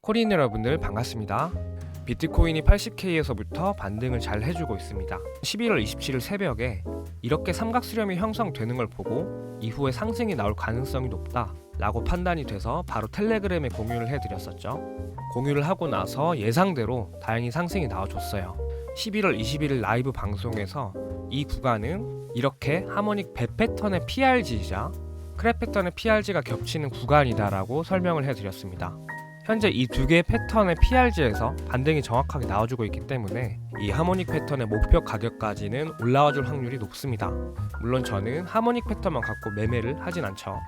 코리인 여러분들 반갑습니다. 비트코인이 80K에서부터 반등을 잘 해주고 있습니다. 11월 27일 새벽에 이렇게 삼각수렴이 형성되는 걸 보고 이후에 상승이 나올 가능성이 높다 라고 판단이 돼서 바로 텔레그램에 공유를 해드렸었죠. 공유를 하고 나서 예상대로 다행히 상승이 나와줬어요. 11월 21일 라이브 방송에서 이 구간은 이렇게 하모닉 배 패턴의 PRG이자 크랩 패턴의 PRG가 겹치는 구간이다 라고 설명을 해드렸습니다. 현재 이 두 개의 패턴의 PRG에서 반등이 정확하게 나와주고 있기 때문에 이 하모닉 패턴의 목표 가격까지는 올라와줄 확률이 높습니다. 물론 저는 하모닉 패턴만 갖고 매매를 하진 않죠.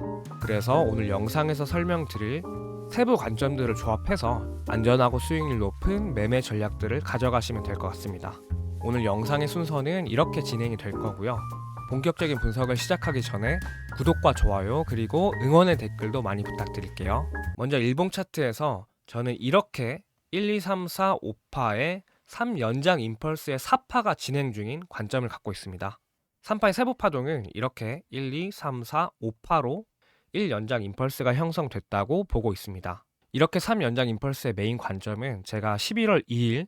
그래서 오늘 영상에서 설명드릴 세부 관점들을 조합해서 안전하고 수익률 높은 매매 전략들을 가져가시면 될 것 같습니다. 오늘 영상의 순서는 이렇게 진행이 될 거고요. 본격적인 분석을 시작하기 전에 구독과 좋아요 그리고 응원의 댓글도 많이 부탁드릴게요. 먼저 일봉 차트에서 저는 이렇게 1, 2, 3, 4, 5파의 3연장 임펄스의 4파가 진행 중인 관점을 갖고 있습니다. 3파의 세부 파동은 이렇게 1, 2, 3, 4, 5파로 1연장 임펄스가 형성됐다고 보고 있습니다. 이렇게 3연장 임펄스의 메인 관점은 제가 11월 2일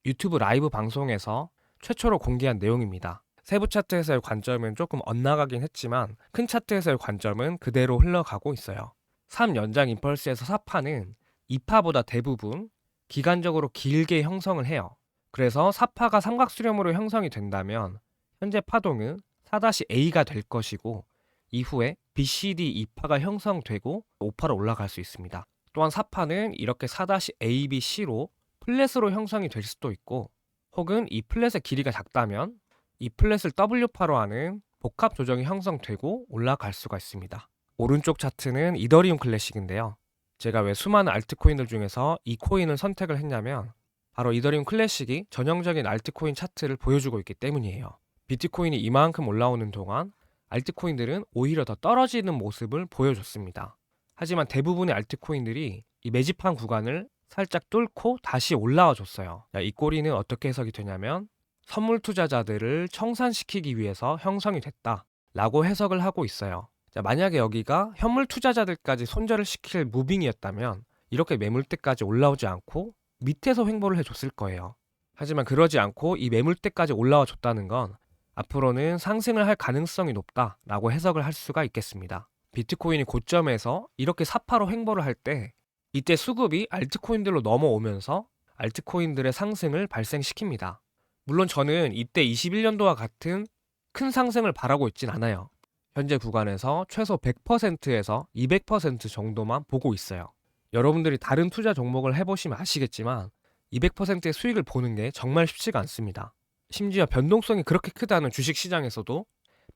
유튜브 라이브 방송에서 최초로 공개한 내용입니다. 세부 차트에서의 관점은 조금 엇나가긴 했지만 큰 차트에서의 관점은 그대로 흘러가고 있어요. 3연장 임펄스에서 4파는 2파보다 대부분 기간적으로 길게 형성을 해요. 그래서 4파가 삼각수렴으로 형성이 된다면 현재 파동은 4-A가 될 것이고 이후에 BCD 2파가 형성되고 5파로 올라갈 수 있습니다. 또한 4파는 이렇게 4-ABC로 플랫으로 형성이 될 수도 있고 혹은 이 플랫의 길이가 작다면 이 플랫을 W파로 하는 복합 조정이 형성되고 올라갈 수가 있습니다. 오른쪽 차트는 이더리움 클래식인데요. 제가 왜 수많은 알트코인들 중에서 이 코인을 선택을 했냐면 바로 이더리움 클래식이 전형적인 알트코인 차트를 보여주고 있기 때문이에요. 비트코인이 이만큼 올라오는 동안 알트코인들은 오히려 더 떨어지는 모습을 보여줬습니다. 하지만 대부분의 알트코인들이 이 매집한 구간을 살짝 뚫고 다시 올라와 줬어요. 이 꼬리는 어떻게 해석이 되냐면 선물 투자자들을 청산시키기 위해서 형성이 됐다 라고 해석을 하고 있어요. 만약에 여기가 현물 투자자들까지 손절을 시킬 무빙이었다면 이렇게 매물대까지 올라오지 않고 밑에서 횡보를 해줬을 거예요. 하지만 그러지 않고 이 매물대까지 올라와 줬다는 건 앞으로는 상승을 할 가능성이 높다 라고 해석을 할 수가 있겠습니다. 비트코인이 고점에서 이렇게 사파로 횡보를 할 때 이때 수급이 알트코인들로 넘어오면서 알트코인들의 상승을 발생시킵니다. 물론 저는 이때 21년도와 같은 큰 상승을 바라고 있진 않아요. 현재 구간에서 최소 100%에서 200% 정도만 보고 있어요. 여러분들이 다른 투자 종목을 해보시면 아시겠지만 200%의 수익을 보는 게 정말 쉽지가 않습니다. 심지어 변동성이 그렇게 크다는 주식시장에서도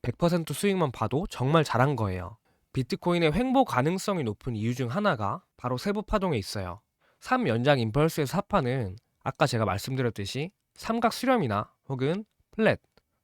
100% 수익만 봐도 정말 잘한 거예요. 비트코인의 횡보 가능성이 높은 이유 중 하나가 바로 세부 파동에 있어요. 3연장 임펄스의 4파는 아까 제가 말씀드렸듯이 삼각 수렴이나 혹은 플랫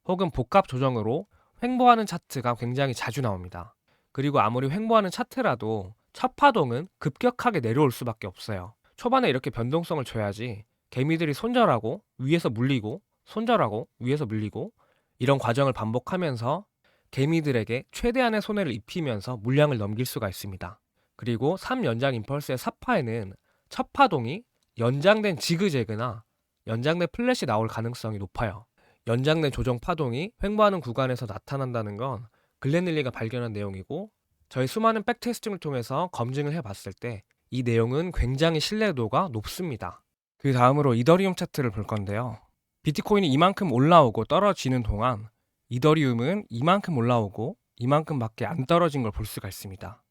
혹은 복합 조정으로 횡보하는 차트가 굉장히 자주 나옵니다. 그리고 아무리 횡보하는 차트라도 첫 파동은 급격하게 내려올 수밖에 없어요. 초반에 이렇게 변동성을 줘야지 개미들이 손절하고 위에서 물리고 손절하고 위에서 물리고 이런 과정을 반복하면서 개미들에게 최대한의 손해를 입히면서 물량을 넘길 수가 있습니다. 그리고 3연장 임펄스의 4파에는 첫 파동이 연장된 지그재그나 연장된 플랫이 나올 가능성이 높아요. 연장된 조정 파동이 횡보하는 구간에서 나타난다는 건 글렌 릴리가 발견한 내용이고 저희 수많은 백테스팅을 통해서 검증을 해봤을 때 이 내용은 굉장히 신뢰도가 높습니다. 그 다음으로 이더리움 차트를 볼 건데요. 비트코인이 이만큼 올라오고 떨어지는 동안 이더리움은 이만큼 올라오고 이만큼밖에 안 떨어진 걸 볼 수가 있습니다.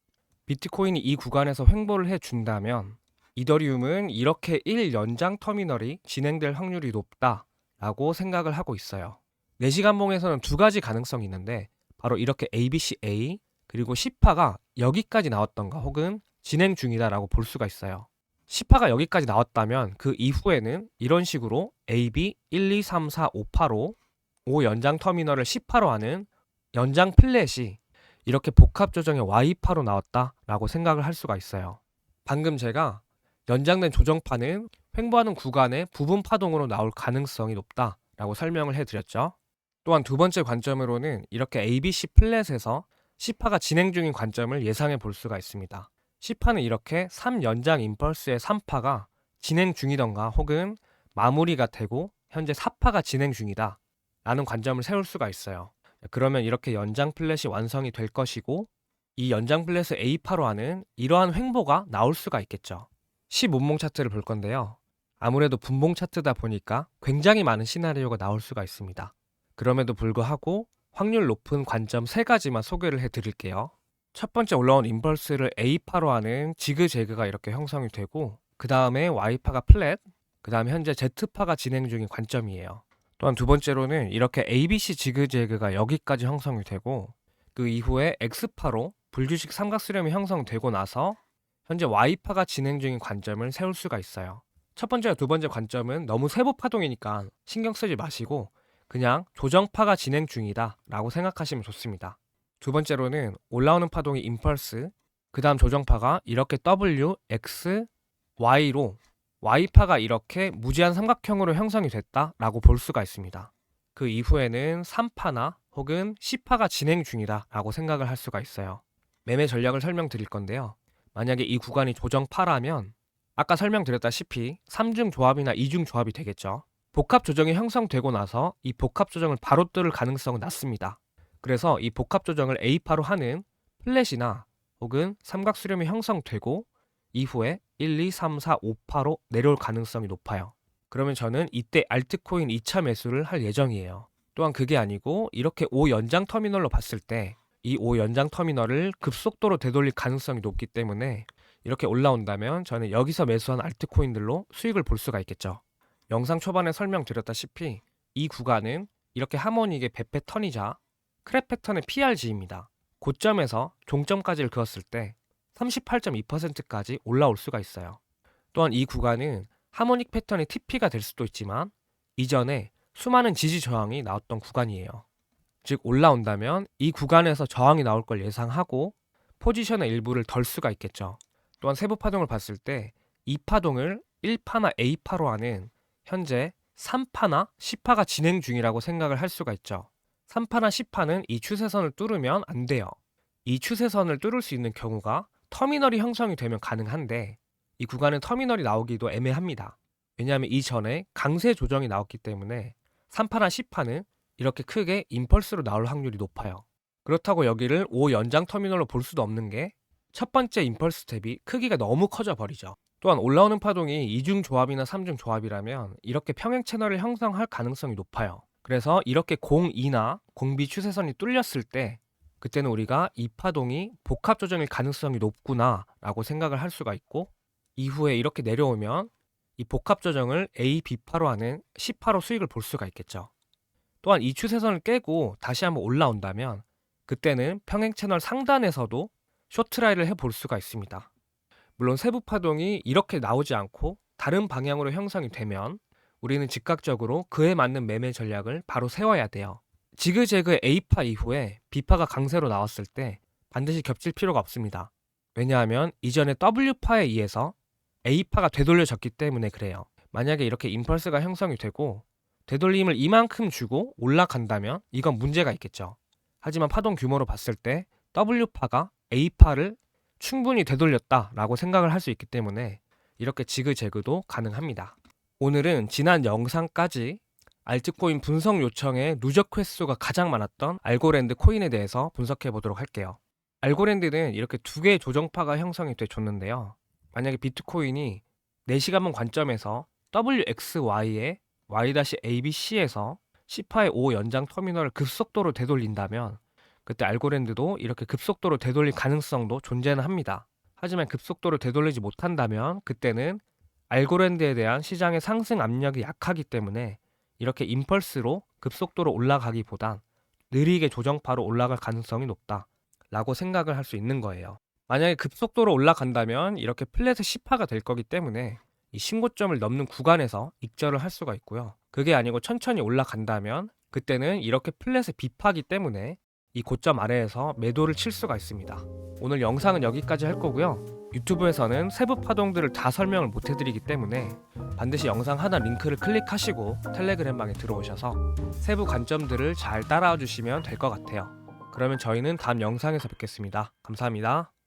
비트코인이 이 구간에서 횡보를 해준다면 이더리움은 이렇게 1연장 터미널이 진행될 확률이 높다라고 생각을 하고 있어요. 4시간봉에서는 두 가지 가능성이 있는데 바로 이렇게 ABCA 그리고 10파가 여기까지 나왔던가 혹은 진행 중이다라고 볼 수가 있어요. 10파가 여기까지 나왔다면 그 이후에는 이런 식으로 AB 1, 2, 3, 4, 5파로 5연장 터미널을 10파로 하는 연장 플랫이 이렇게 복합 조정의 Y파로 나왔다라고 생각을 할 수가 있어요. 방금 제가 연장된 조정파는 횡보하는 구간의 부분 파동으로 나올 가능성이 높다라고 설명을 해드렸죠. 또한 두 번째 관점으로는 이렇게 ABC 플랫에서 10파가 진행 중인 관점을 예상해 볼 수가 있습니다. C파는 이렇게 3연장 임펄스의 3파가 진행 중이던가 혹은 마무리가 되고 현재 4파가 진행 중이다 라는 관점을 세울 수가 있어요. 그러면 이렇게 연장 플랫이 완성이 될 것이고 이 연장 플랫을 A파로 하는 이러한 횡보가 나올 수가 있겠죠. C문봉 차트를 볼 건데요. 아무래도 분봉 차트다 보니까 굉장히 많은 시나리오가 나올 수가 있습니다. 그럼에도 불구하고 확률 높은 관점 3가지만 소개를 해드릴게요. 첫 번째 올라온 임펄스를 A파로 하는 지그재그가 이렇게 형성이 되고 그 다음에 Y파가 플랫, 그 다음에 현재 Z파가 진행 중인 관점이에요. 또한 두 번째로는 이렇게 ABC 지그재그가 여기까지 형성이 되고 그 이후에 X파로 불규칙 삼각수렴이 형성되고 나서 현재 Y파가 진행 중인 관점을 세울 수가 있어요. 첫 번째와 두 번째 관점은 너무 세부 파동이니까 신경 쓰지 마시고 그냥 조정파가 진행 중이다 라고 생각하시면 좋습니다. 두 번째로는 올라오는 파동이 임펄스, 그 다음 조정파가 이렇게 W, X, Y로 Y파가 이렇게 무제한 삼각형으로 형성이 됐다 라고 볼 수가 있습니다. 그 이후에는 3파나 혹은 C파가 진행 중이다 라고 생각을 할 수가 있어요. 매매 전략을 설명드릴 건데요. 만약에 이 구간이 조정파라면 아까 설명드렸다시피 3중 조합이나 2중 조합이 되겠죠. 복합 조정이 형성되고 나서 이 복합 조정을 바로 뚫을 가능성은 낮습니다. 그래서 이 복합 조정을 A파로 하는 플랫이나 혹은 삼각수렴이 형성되고 이후에 1, 2, 3, 4, 5파로 내려올 가능성이 높아요. 그러면 저는 이때 알트코인 2차 매수를 할 예정이에요. 또한 그게 아니고 이렇게 5연장 터미널로 봤을 때 이 5연장 터미널을 급속도로 되돌릴 가능성이 높기 때문에 이렇게 올라온다면 저는 여기서 매수한 알트코인들로 수익을 볼 수가 있겠죠. 영상 초반에 설명드렸다시피 이 구간은 이렇게 하모닉의 배 패턴이자 크랩 패턴의 PRG입니다. 고점에서 종점까지를 그었을 때 38.2%까지 올라올 수가 있어요. 또한 이 구간은 하모닉 패턴의 TP가 될 수도 있지만 이전에 수많은 지지 저항이 나왔던 구간이에요. 즉 올라온다면 이 구간에서 저항이 나올 걸 예상하고 포지션의 일부를 덜 수가 있겠죠. 또한 세부 파동을 봤을 때 이 파동을 1파나 A파로 하는 현재 3파나 C파가 진행 중이라고 생각을 할 수가 있죠. 3파나 C파는 이 추세선을 뚫으면 안 돼요. 이 추세선을 뚫을 수 있는 경우가 터미널이 형성이 되면 가능한데 이 구간은 터미널이 나오기도 애매합니다. 왜냐하면 이전에 강세 조정이 나왔기 때문에 3파나 C파는 이렇게 크게 임펄스로 나올 확률이 높아요. 그렇다고 여기를 5연장 터미널로 볼 수도 없는 게 첫 번째 임펄스 스텝이 크기가 너무 커져 버리죠. 또한 올라오는 파동이 2중 조합이나 3중 조합이라면 이렇게 평행 채널을 형성할 가능성이 높아요. 그래서 이렇게 02나 0B 추세선이 뚫렸을 때 그때는 우리가 이 파동이 복합 조정일 가능성이 높구나 라고 생각을 할 수가 있고 이후에 이렇게 내려오면 이 복합 조정을 A, B파로 하는 C파로 수익을 볼 수가 있겠죠. 또한 이 추세선을 깨고 다시 한번 올라온다면 그때는 평행 채널 상단에서도 쇼트라이를 해볼 수가 있습니다. 물론 세부 파동이 이렇게 나오지 않고 다른 방향으로 형성이 되면 우리는 즉각적으로 그에 맞는 매매 전략을 바로 세워야 돼요. 지그재그 A파 이후에 B파가 강세로 나왔을 때 반드시 겹칠 필요가 없습니다. 왜냐하면 이전에 W파에 의해서 A파가 되돌려졌기 때문에 그래요. 만약에 이렇게 임펄스가 형성이 되고 되돌림을 이만큼 주고 올라간다면 이건 문제가 있겠죠. 하지만 파동 규모로 봤을 때 W파가 A파를 충분히 되돌렸다라고 생각을 할 수 있기 때문에 이렇게 지그재그도 가능합니다. 오늘은 지난 영상까지 알트코인 분석 요청의 누적 횟수가 가장 많았던 알고랜드 코인에 대해서 분석해 보도록 할게요. 알고랜드는 이렇게 두 개의 조정파가 형성이 돼 줬는데요. 만약에 비트코인이 4시간봉 관점에서 WXY의 Y-ABC에서 C파의 5 연장 터미널을 급속도로 되돌린다면 그때 알고랜드도 이렇게 급속도로 되돌릴 가능성도 존재는 합니다. 하지만 급속도로 되돌리지 못한다면 그때는 알고랜드에 대한 시장의 상승 압력이 약하기 때문에 이렇게 임펄스로 급속도로 올라가기보단 느리게 조정파로 올라갈 가능성이 높다 라고 생각을 할 수 있는 거예요. 만약에 급속도로 올라간다면 이렇게 플랫의 C파가 될 거기 때문에 이 신고점을 넘는 구간에서 익절을 할 수가 있고요. 그게 아니고 천천히 올라간다면 그때는 이렇게 플랫의 B파기 때문에 이 고점 아래에서 매도를 칠 수가 있습니다. 오늘 영상은 여기까지 할 거고요. 유튜브에서는 세부 파동들을 다 설명을 못 해드리기 때문에 반드시 영상 하나 링크를 클릭하시고 텔레그램 방에 들어오셔서 세부 관점들을 잘 따라와 주시면 될 것 같아요. 그러면 저희는 다음 영상에서 뵙겠습니다. 감사합니다.